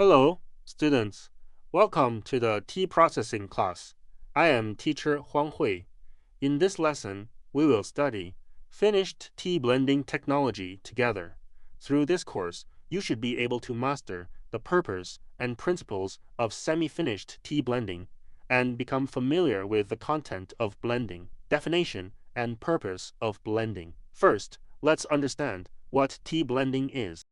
Hello, students. Welcome to the tea processing class. I am teacher Huang Hui. In this lesson, we will study finished tea blending technology together. Through this course, you should be able to master the purpose and principles of semi-finished tea blending and become familiar with the content of blending, definition, and purpose of blending. First, let's understand what tea blending is.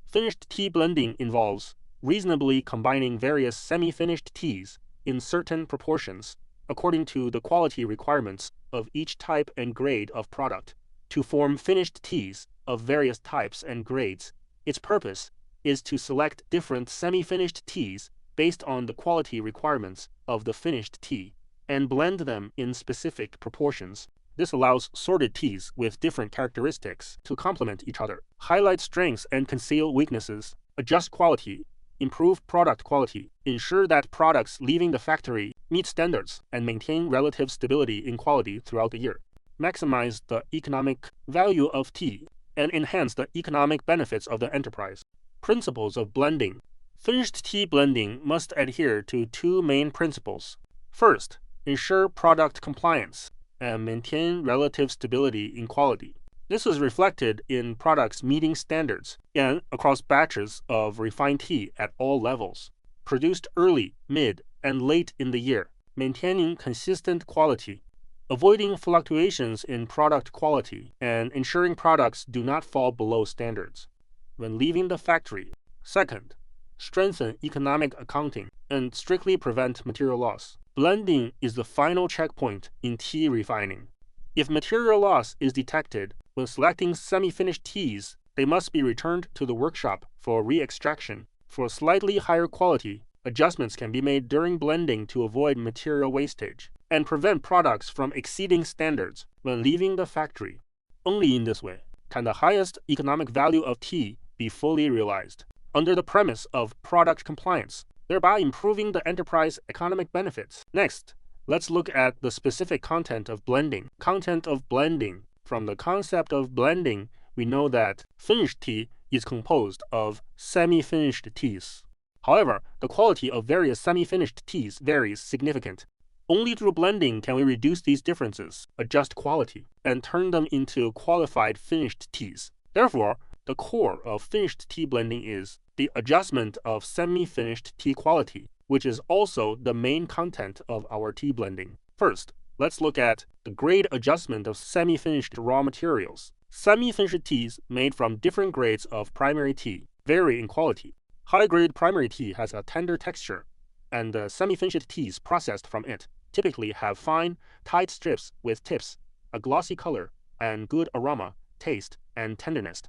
Finished tea blending involves reasonably combining various semi-finished teas in certain proportions according to the quality requirements of each type and grade of product to form finished teas of various types and grades. Its purpose is to select different semi-finished teas based on the quality requirements of the finished tea and blend them in specific proportions. This allows sorted teas with different characteristics to complement each other, highlight strengths and conceal weaknesses, adjust quality, improve product quality, ensure that products leaving the factory meet standards, and maintain relative stability in quality throughout the year, maximize the economic value of tea, and enhance the economic benefits of the enterprise. Principles of blending. Finished tea blending must adhere to two main principles. First, ensure product compliance and maintain relative stability in quality. This is reflected in products meeting standards and across batches of refined tea at all levels, produced early, mid, and late in the year, maintaining consistent quality, avoiding fluctuations in product quality, and ensuring products do not fall below standards when leaving the factory. Second, strengthen economic accounting and strictly prevent material loss. Blending is the final checkpoint in tea refining. If material loss is detected when selecting semi-finished teas, they must be returned to the workshop for re-extraction. For slightly higher quality, adjustments can be made during blending to avoid material wastage and prevent products from exceeding standards when leaving the factory. Only in this way can the highest economic value of tea be fully realized, under the premise of product compliance, thereby improving the enterprise economic benefits. Next, let's look at the specific content of blending. Content of blending. From the concept of blending, we know that finished tea is composed of semi-finished teas. However, the quality of various semi-finished teas varies significantly. Only through blending can we reduce these differences, adjust quality, and turn them into qualified finished teas. Therefore, the core of finished tea blending is the adjustment of semi-finished tea quality, which is also the main content of our tea blending. First, let's look at the grade adjustment of semi-finished raw materials. Semi-finished teas made from different grades of primary tea vary in quality. High-grade primary tea has a tender texture, and the semi-finished teas processed from it typically have fine, tight strips with tips, a glossy color, and good aroma, taste, and tenderness.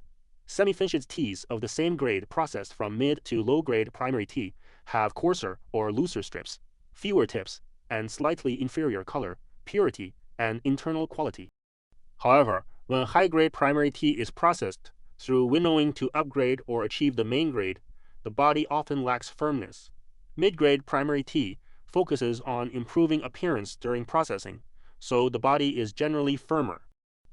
Semi-finished teas of the same grade processed from mid to low-grade primary tea have coarser or looser strips, fewer tips, and slightly inferior color, purity, and internal quality. However, when high-grade primary tea is processed through winnowing to upgrade or achieve the main grade, the body often lacks firmness. Mid-grade primary tea focuses on improving appearance during processing, so the body is generally firmer.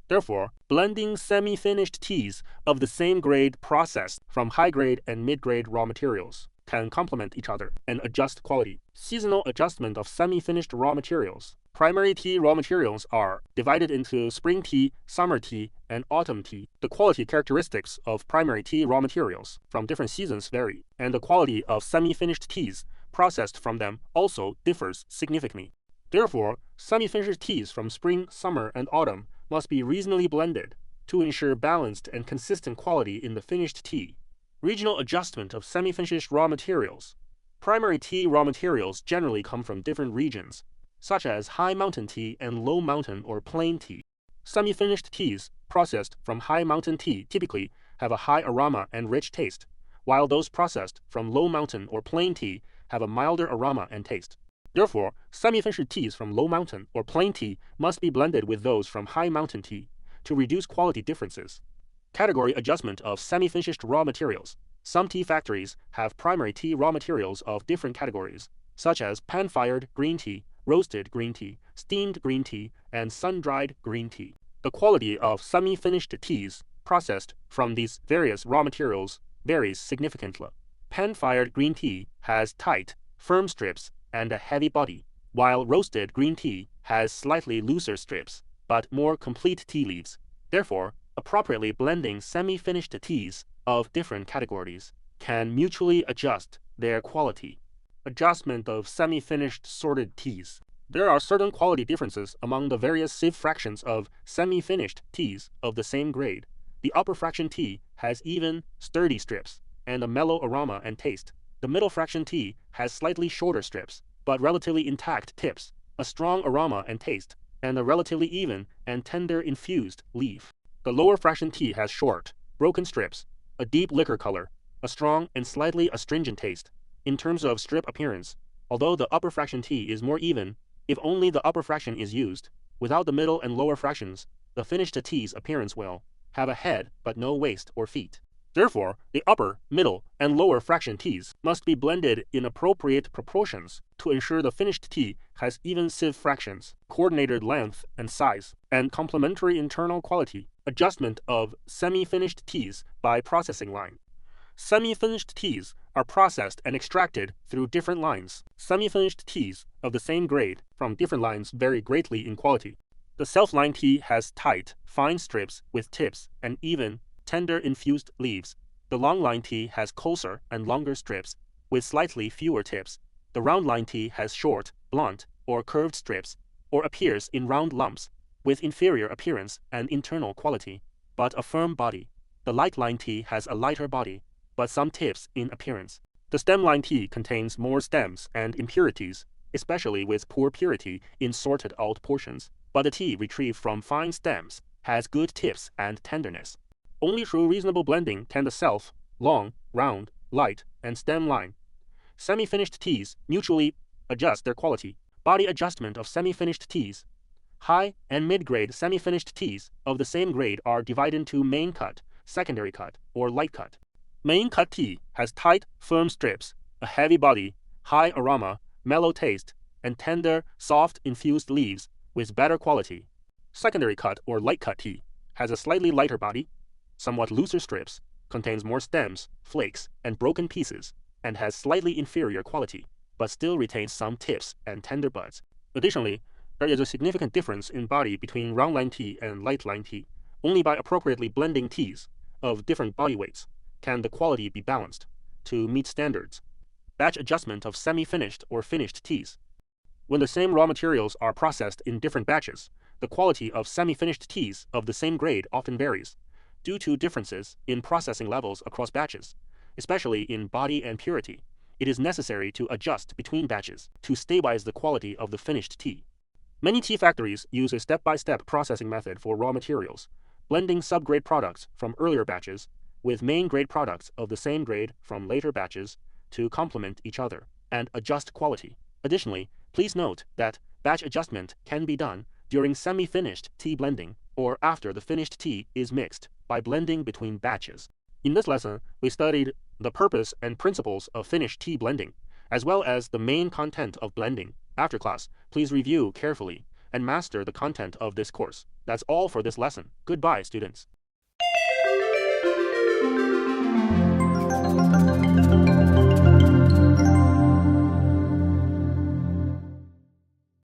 Therefore, blending semi-finished teas of the same grade processed from high-grade and mid-grade raw materials can complement each other and adjust quality. Seasonal adjustment of semi-finished raw materials. Primary tea raw materials are divided into spring tea, summer tea, and autumn tea. The quality characteristics of primary tea raw materials from different seasons vary, and the quality of semi-finished teas processed from them also differs significantly. Therefore, semi-finished teas from spring, summer, and autumn must be reasonably blended to ensure balanced and consistent quality in the finished tea. Regional adjustment of semi-finished raw materials. Primary tea raw materials generally come from different regions, such as high mountain tea and low mountain or plain tea. Semi-finished teas processed from high mountain tea typically have a high aroma and rich taste, while those processed from low mountain or plain tea have a milder aroma and taste. Therefore, semi-finished teas from low mountain or plain tea must be blended with those from high mountain tea to reduce quality differences. Category adjustment of semi-finished raw materials. Some tea factories have primary tea raw materials of different categories, such as pan-fired green tea, roasted green tea, steamed green tea, and sun-dried green tea. The quality of semi-finished teas processed from these various raw materials varies significantly. Pan-fired green tea has tight, firm strips and a heavy body, while roasted green tea has slightly looser strips, but more complete tea leaves. Therefore, appropriately blending semi-finished teas of different categories can mutually adjust their quality. Adjustment of semi-finished sorted teas. There are certain quality differences among the various sieve fractions of semi-finished teas of the same grade. The upper fraction tea has even, sturdy strips and a mellow aroma and taste. The middle fraction tea has slightly shorter strips, but relatively intact tips, a strong aroma and taste, and a relatively even and tender infused leaf. The lower fraction tea has short, broken strips, a deep liquor color, a strong and slightly astringent taste. In terms of strip appearance, although the upper fraction tea is more even, if only the upper fraction is used, without the middle and lower fractions, the finished tea's appearance will have a head but no waist or feet. Therefore, the upper, middle, and lower fraction teas must be blended in appropriate proportions to ensure the finished tea has even sieve fractions, coordinated length and size, and complementary internal quality. Adjustment of semi-finished teas by processing line. Semi-finished teas are processed and extracted through different lines. Semi-finished teas of the same grade from different lines vary greatly in quality. The self-line tea has tight, fine strips with tips and even, tender infused leaves. The long line tea has closer and longer strips with slightly fewer tips. The round line tea has short, blunt, or curved strips, or appears in round lumps, with inferior appearance and internal quality, but a firm body. The light line tea has a lighter body, but some tips in appearance. The stem line tea contains more stems and impurities, especially with poor purity in sorted out portions, but the tea retrieved from fine stems has good tips and tenderness. Only through reasonable blending can the self, long, round, light, and stem line semi-finished teas mutually adjust their quality. Body adjustment of semi-finished teas. High and mid-grade semi-finished teas of the same grade are divided into main cut, secondary cut, or light cut. Main cut tea has tight, firm strips, a heavy body, high aroma, mellow taste, and tender, soft infused leaves with better quality. Secondary cut or light cut tea has a slightly lighter body, somewhat looser strips, contains more stems, flakes, and broken pieces, and has slightly inferior quality, but still retains some tips and tender buds. Additionally, there is a significant difference in body between round line tea and light line tea. Only by appropriately blending teas of different body weights can the quality be balanced to meet standards. Batch adjustment of semi-finished or finished teas. When the same raw materials are processed in different batches, the quality of semi-finished teas of the same grade often varies, due to differences in processing levels across batches, especially in body and purity. It is necessary to adjust between batches to stabilize the quality of the finished tea. Many tea factories use a step-by-step processing method for raw materials, blending subgrade products from earlier batches with main grade products of the same grade from later batches to complement each other and adjust quality. Additionally, please note that batch adjustment can be done during semi-finished tea blending or after the finished tea is mixed by blending between batches. In this lesson, we studied the purpose and principles of finished tea blending, as well as the main content of blending. After class, please review carefully and master the content of this course. That's all for this lesson. Goodbye, students.